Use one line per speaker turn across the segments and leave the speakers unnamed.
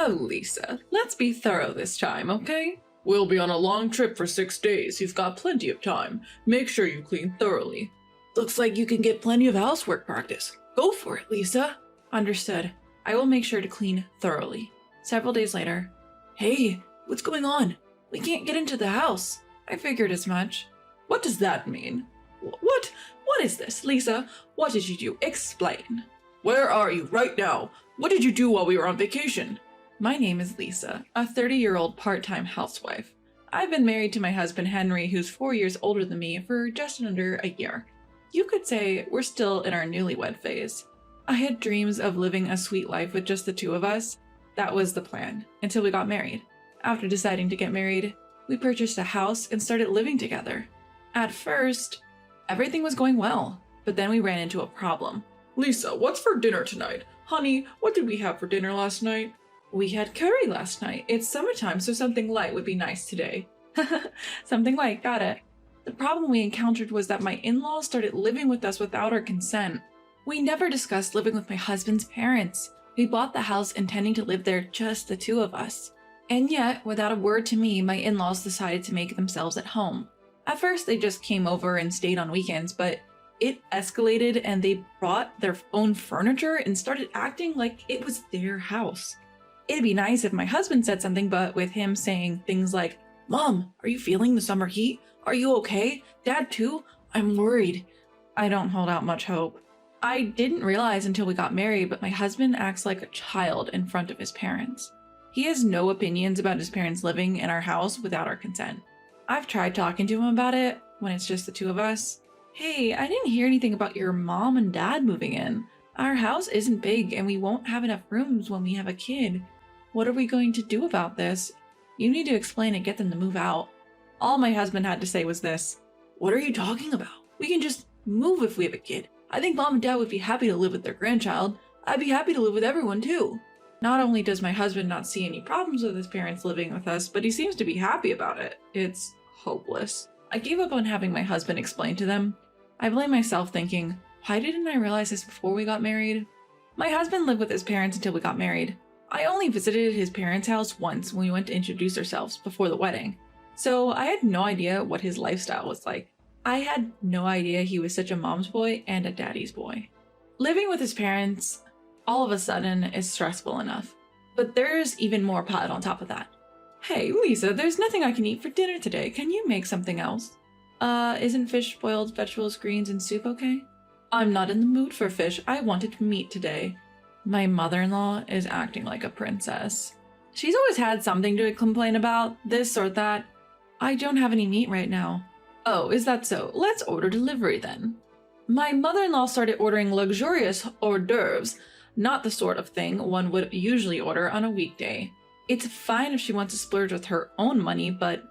Oh, Lisa, let's be thorough this time, okay? We'll be on a long trip for 6 days. You've got plenty of time. Make sure you clean thoroughly. Looks like you can get plenty of housework practice. Go for it, Lisa. Understood. I will make sure to clean thoroughly. Several days later. Hey, what's going on? We can't get into the house. I figured as much. What does that mean? What is this, Lisa? What did you do? Explain. Where are you right now? What did you do while we were on vacation? My name is Lisa, a 30-year-old part-time housewife. I've been married to my husband Henry, who's 4 years older than me, for just under a year. You could say we're still in our newlywed phase. I had dreams of living a sweet life with just the two of us. That was the plan, until we got married. After deciding to get married, we purchased a house and started living together. At first, everything was going well, but then we ran into a problem. Lisa, what's for dinner tonight? Honey, what did we have for dinner last night? We had curry last night. It's summertime, so something light would be nice today. Something light, got it. The problem we encountered was that my in-laws started living with us without our consent. We never discussed living with my husband's parents. We bought the house intending to live there, just the two of us. And yet, without a word to me, my in-laws decided to make themselves at home. At first, they just came over and stayed on weekends, but it escalated and they brought their own furniture and started acting like it was their house. It'd be nice if my husband said something, but with him saying things like, Mom, are you feeling the summer heat? Are you okay? Dad too? I'm worried. I don't hold out much hope. I didn't realize until we got married, but my husband acts like a child in front of his parents. He has no opinions about his parents living in our house without our consent. I've tried talking to him about it when it's just the two of us. Hey, I didn't hear anything about your mom and dad moving in. Our house isn't big and we won't have enough rooms when we have a kid. What are we going to do about this? You need to explain and get them to move out. All my husband had to say was this. What are you talking about? We can just move if we have a kid. I think mom and dad would be happy to live with their grandchild. I'd be happy to live with everyone too. Not only does my husband not see any problems with his parents living with us, but he seems to be happy about it. It's hopeless. I gave up on having my husband explain to them. I blame myself thinking, why didn't I realize this before we got married? My husband lived with his parents until we got married. I only visited his parents' house once when we went to introduce ourselves before the wedding. So I had no idea what his lifestyle was like. I had no idea he was such a mom's boy and a daddy's boy. Living with his parents, all of a sudden, is stressful enough. But there's even more pot on top of that. Hey, Lisa, there's nothing I can eat for dinner today. Can you make something else? Isn't fish, boiled vegetables, greens, and soup okay? I'm not in the mood for fish. I wanted meat today. My mother-in-law is acting like a princess. She's always had something to complain about, this or that. I don't have any meat right now. Oh, is that so? Let's order delivery then. My mother-in-law started ordering luxurious hors d'oeuvres, not the sort of thing one would usually order on a weekday. It's fine if she wants to splurge with her own money, but...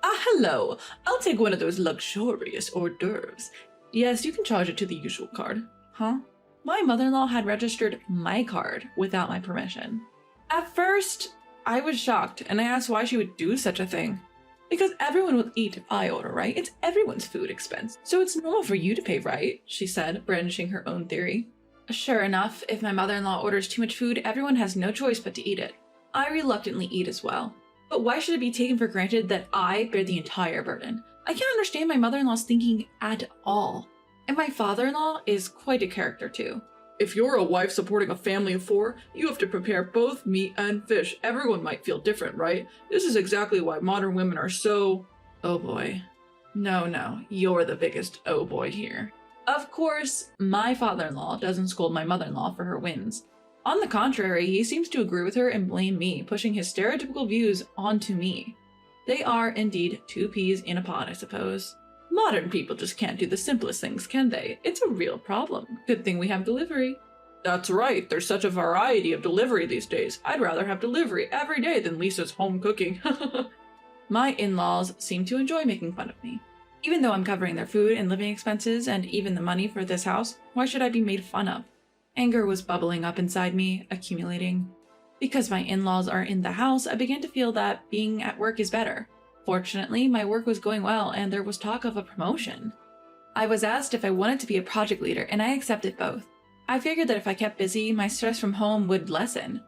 hello. I'll take one of those luxurious hors d'oeuvres. Yes, you can charge it to the usual card. Huh? My mother-in-law had registered my card without my permission. At first, I was shocked, and I asked why she would do such a thing. Because everyone will eat if I order, right? It's everyone's food expense, so it's normal for you to pay, right? She said, brandishing her own theory. Sure enough, if my mother-in-law orders too much food, everyone has no choice but to eat it. I reluctantly eat as well. But why should it be taken for granted that I bear the entire burden? I can't understand my mother-in-law's thinking at all. And my father-in-law is quite a character too. If you're a wife supporting a family of 4, you have to prepare both meat and fish. Everyone might feel different, right? This is exactly why modern women are so... Oh boy. No, you're the biggest oh boy here. Of course, my father-in-law doesn't scold my mother-in-law for her wins. On the contrary, he seems to agree with her and blame me, pushing his stereotypical views onto me. They are indeed 2 peas in a pod, I suppose. Modern people just can't do the simplest things, can they? It's a real problem. Good thing we have delivery. That's right, there's such a variety of delivery these days. I'd rather have delivery every day than Lisa's home cooking. My in-laws seem to enjoy making fun of me. Even though I'm covering their food and living expenses and even the money for this house, why should I be made fun of? Anger was bubbling up inside me, accumulating. Because my in-laws are in the house, I began to feel that being at work is better. Fortunately, my work was going well and there was talk of a promotion. I was asked if I wanted to be a project leader and I accepted both. I figured that if I kept busy, my stress from home would lessen.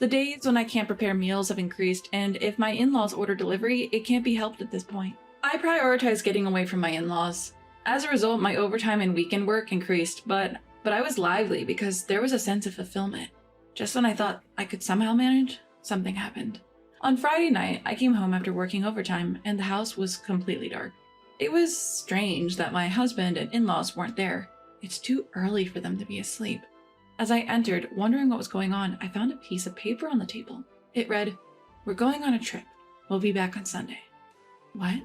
The days when I can't prepare meals have increased, and if my in-laws order delivery, it can't be helped at this point. I prioritize getting away from my in-laws. As a result, my overtime and weekend work increased, but I was lively because there was a sense of fulfillment. Just when I thought I could somehow manage, something happened. On Friday night, I came home after working overtime, and the house was completely dark. It was strange that my husband and in-laws weren't there. It's too early for them to be asleep. As I entered, wondering what was going on, I found a piece of paper on the table. It read, "We're going on a trip. We'll be back on Sunday." What?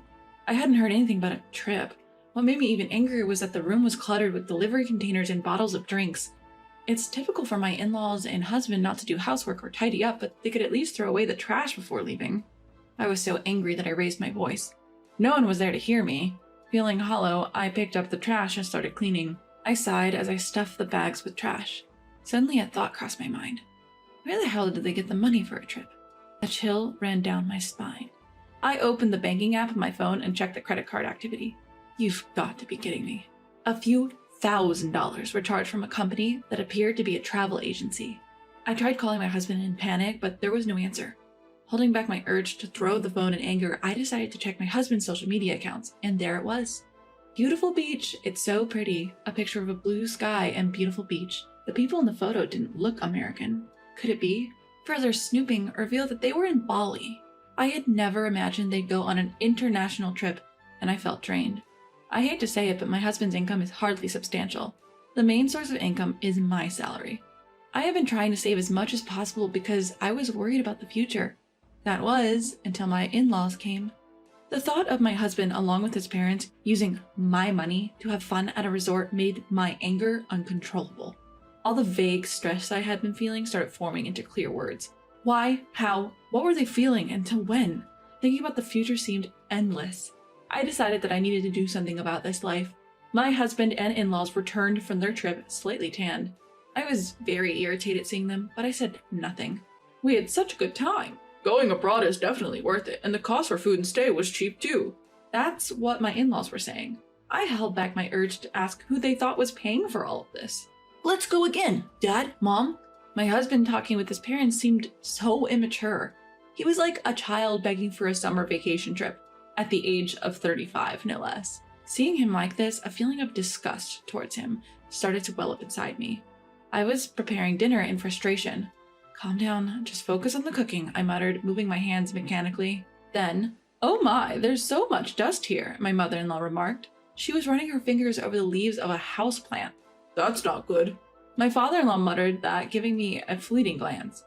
I hadn't heard anything about a trip. What made me even angrier was that the room was cluttered with delivery containers and bottles of drinks. It's typical for my in-laws and husband not to do housework or tidy up, but they could at least throw away the trash before leaving. I was so angry that I raised my voice. No one was there to hear me. Feeling hollow, I picked up the trash and started cleaning. I sighed as I stuffed the bags with trash. Suddenly a thought crossed my mind. Where the hell did they get the money for a trip? A chill ran down my spine. I opened the banking app on my phone and checked the credit card activity. You've got to be kidding me. A few $1,000s were charged from a company that appeared to be a travel agency. I tried calling my husband in panic, but there was no answer. Holding back my urge to throw the phone in anger, I decided to check my husband's social media accounts, and there it was. Beautiful beach, it's so pretty. A picture of a blue sky and beautiful beach. The people in the photo didn't look American. Could it be? Further snooping revealed that they were in Bali. I had never imagined they'd go on an international trip, and I felt drained. I hate to say it, but my husband's income is hardly substantial. The main source of income is my salary. I have been trying to save as much as possible because I was worried about the future. That was until my in-laws came. The thought of my husband, along with his parents, using my money to have fun at a resort made my anger uncontrollable. All the vague stress I had been feeling started forming into clear words. Why? How? What were they feeling? Until when? Thinking about the future seemed endless. I decided that I needed to do something about this life. My husband and in-laws returned from their trip slightly tanned. I was very irritated seeing them, but I said nothing. We had such a good time. Going abroad is definitely worth it, and the cost for food and stay was cheap too. That's what my in-laws were saying. I held back my urge to ask who they thought was paying for all of this. Let's go again, Dad, Mom. My husband talking with his parents seemed so immature. He was like a child begging for a summer vacation trip, at the age of 35, no less. Seeing him like this, a feeling of disgust towards him started to well up inside me. I was preparing dinner in frustration. Calm down, just focus on the cooking, I muttered, moving my hands mechanically. Then, "Oh my, there's so much dust here," my mother-in-law remarked. She was running her fingers over the leaves of a houseplant. "That's not good." My father-in-law muttered that, giving me a fleeting glance.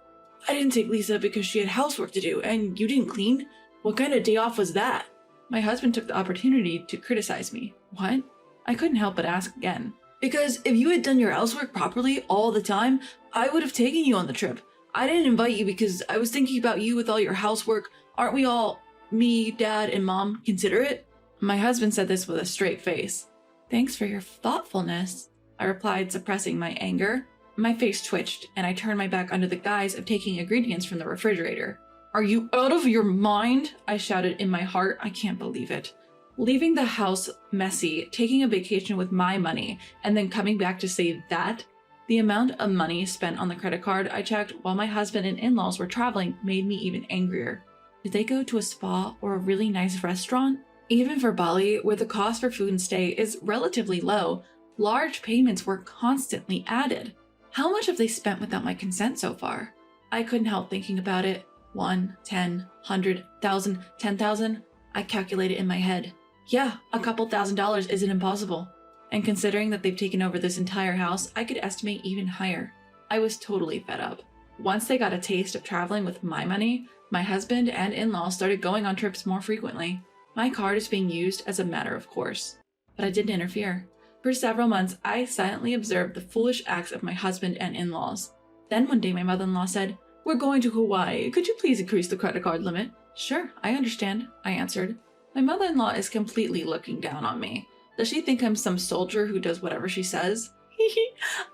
"I didn't take Lisa because she had housework to do, and you didn't clean? What kind of day off was that?" My husband took the opportunity to criticize me. What? I couldn't help but ask again. "Because if you had done your housework properly all the time, I would have taken you on the trip. I didn't invite you because I was thinking about you with all your housework. Aren't we all, me, Dad, and Mom, considerate?" My husband said this with a straight face. "Thanks for your thoughtfulness," I replied, suppressing my anger. My face twitched, and I turned my back under the guise of taking ingredients from the refrigerator. "Are you out of your mind?" I shouted in my heart. I can't believe it. Leaving the house messy, taking a vacation with my money, and then coming back to say that? The amount of money spent on the credit card I checked while my husband and in-laws were traveling made me even angrier. Did they go to a spa or a really nice restaurant? Even for Bali, where the cost for food and stay is relatively low, large payments were constantly added. How much have they spent without my consent so far? I couldn't help thinking about it. 1, 10, 100, 1,000, 10,000. I calculated in my head. Yeah, a couple $1,000s isn't impossible. And considering that they've taken over this entire house, I could estimate even higher. I was totally fed up. Once they got a taste of traveling with my money, my husband and in-laws started going on trips more frequently. My card is being used as a matter of course. But I didn't interfere. For several months, I silently observed the foolish acts of my husband and in-laws. Then one day my mother-in-law said, "We're going to Hawaii. Could you please increase the credit card limit?" "Sure, I understand," I answered. My mother-in-law is completely looking down on me. Does she think I'm some soldier who does whatever she says?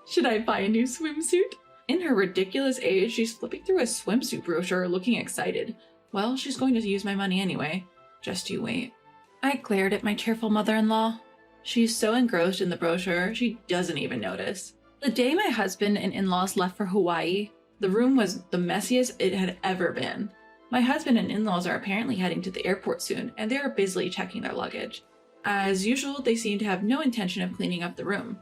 Should I buy a new swimsuit? In her ridiculous age, she's flipping through a swimsuit brochure looking excited. Well, she's going to use my money anyway. Just you wait. I glared at my cheerful mother-in-law. She's so engrossed in the brochure, she doesn't even notice. The day my husband and in-laws left for Hawaii, The room was the messiest it had ever been. My husband and in-laws are apparently heading to the airport soon, and they are busily checking their luggage. As usual, they seem to have no intention of cleaning up the room.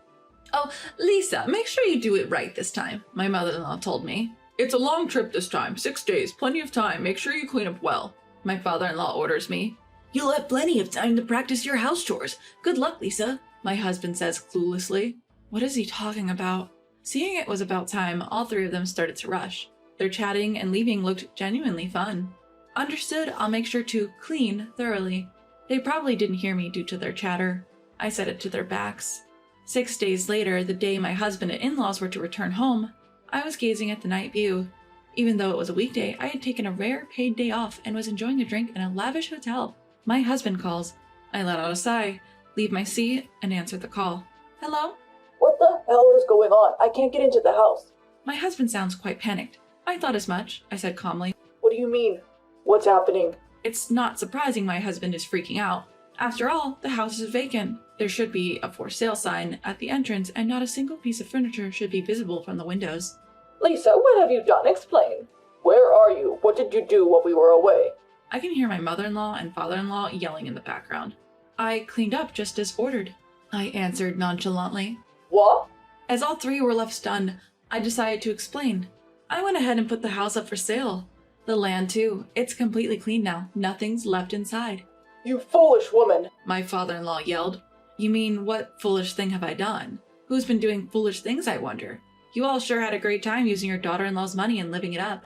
"Oh, Lisa, make sure you do it right this time," my mother-in-law told me. "It's a long trip this time, 6 days, plenty of time, make sure you clean up well," my father-in-law orders me. "You'll have plenty of time to practice your house chores. Good luck, Lisa," my husband says cluelessly. What is he talking about? Seeing it was about time, all three of them started to rush. Their chatting and leaving looked genuinely fun. Understood, I'll make sure to clean thoroughly. They probably didn't hear me due to their chatter. I said it to their backs. 6 days later, the day my husband and in-laws were to return home, I was gazing at the night view. Even though it was a weekday, I had taken a rare paid day off and was enjoying a drink in a lavish hotel. My husband calls. I let out a sigh, leave my seat, and answer the call. "Hello?"
"What the hell is going on? I can't get into the house."
My husband sounds quite panicked. "I thought as much," I said calmly.
"What do you mean? What's happening?"
It's not surprising my husband is freaking out. After all, the house is vacant. There should be a for sale sign at the entrance, and not a single piece of furniture should be visible from the windows.
"Lisa, what have you done? Explain. Where are you? What did you do while we were away?"
I can hear my mother-in-law and father-in-law yelling in the background. "I cleaned up just as ordered," I answered nonchalantly.
"What?"
As all three were left stunned, I decided to explain. I went ahead and put the house up for sale. The land too. It's completely clean now. Nothing's left inside.
"You foolish woman!"
My father-in-law yelled. "You mean, what foolish thing have I done? Who's been doing foolish things, I wonder? You all sure had a great time using your daughter-in-law's money and living it up."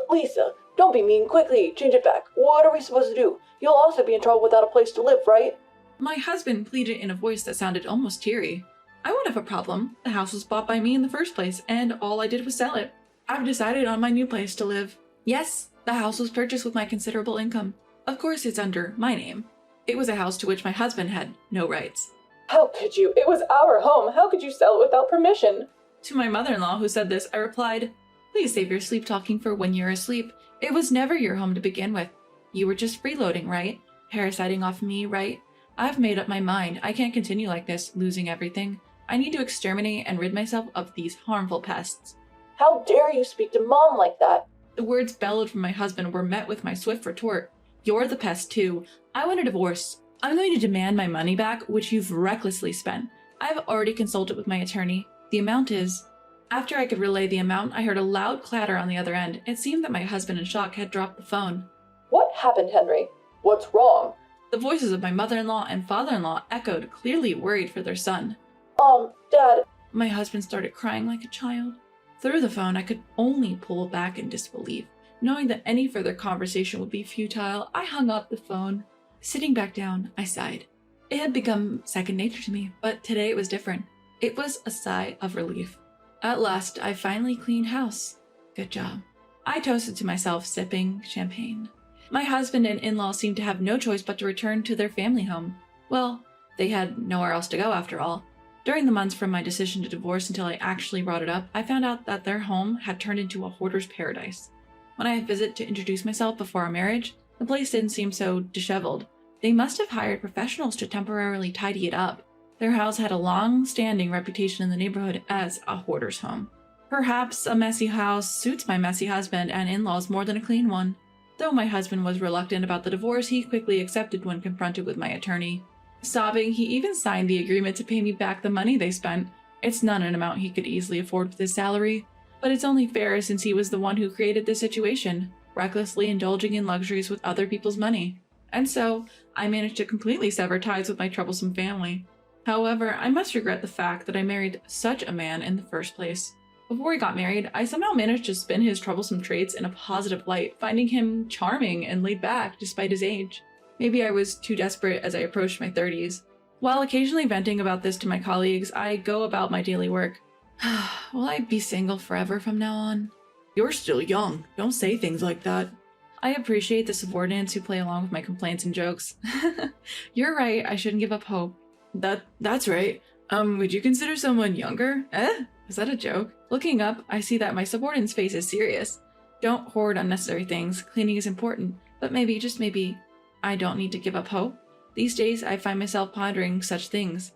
Lisa, don't be mean. Quickly, change it back. What are we supposed to do? You'll also be in trouble without a place to live, right?
My husband pleaded in a voice that sounded almost teary. "I won't have a problem. The house was bought by me in the first place, and all I did was sell it. I've decided on my new place to live. Yes, the house was purchased with my considerable income. Of course it's under my name. It was a house to which my husband had no rights."
"How could you? It was our home. How could you sell it without permission?"
To my mother-in-law who said this, I replied, "Please save your sleep-talking for when you're asleep. It was never your home to begin with. You were just freeloading, right? Parasiting off me, right? I've made up my mind. I can't continue like this, losing everything. I need to exterminate and rid myself of these harmful pests."
"How dare you speak to Mom like that?"
The words bellowed from my husband were met with my swift retort. "You're the pest too. I want a divorce. I'm going to demand my money back, which you've recklessly spent. I've already consulted with my attorney. The amount is..." After I could relay the amount, I heard a loud clatter on the other end. It seemed that my husband in shock had dropped the phone.
"What happened, Henry? What's wrong?"
The voices of my mother-in-law and father-in-law echoed, clearly worried for their son.
Dad..."
My husband started crying like a child. Through the phone, I could only pull back in disbelief. Knowing that any further conversation would be futile, I hung up the phone. Sitting back down, I sighed. It had become second nature to me, but today it was different. It was a sigh of relief. At last, I finally cleaned house. Good job. I toasted to myself, sipping champagne. My husband and in-laws seemed to have no choice but to return to their family home. Well, they had nowhere else to go after all. During the months from my decision to divorce until I actually brought it up, I found out that their home had turned into a hoarder's paradise. When I visited to introduce myself before our marriage, the place didn't seem so disheveled. They must have hired professionals to temporarily tidy it up. Their house had a long-standing reputation in the neighborhood as a hoarder's home. Perhaps a messy house suits my messy husband and in-laws more than a clean one. Though my husband was reluctant about the divorce, he quickly accepted when confronted with my attorney. Sobbing, he even signed the agreement to pay me back the money they spent. It's not an amount he could easily afford with his salary, but it's only fair since he was the one who created this situation, recklessly indulging in luxuries with other people's money. And so, I managed to completely sever ties with my troublesome family. However, I must regret the fact that I married such a man in the first place. Before we got married, I somehow managed to spin his troublesome traits in a positive light, finding him charming and laid back despite his age. Maybe I was too desperate as I approached my 30s. While occasionally venting about this to my colleagues, I go about my daily work. Will I be single forever from now on? You're still young. Don't say things like that. I appreciate the subordinates who play along with my complaints and jokes. You're right, I shouldn't give up hope. That's right. Would you consider someone younger? Is that a joke? Looking up, I see that my subordinate's face is serious. Don't hoard unnecessary things. Cleaning is important. But maybe, just maybe, I don't need to give up hope. These days, I find myself pondering such things.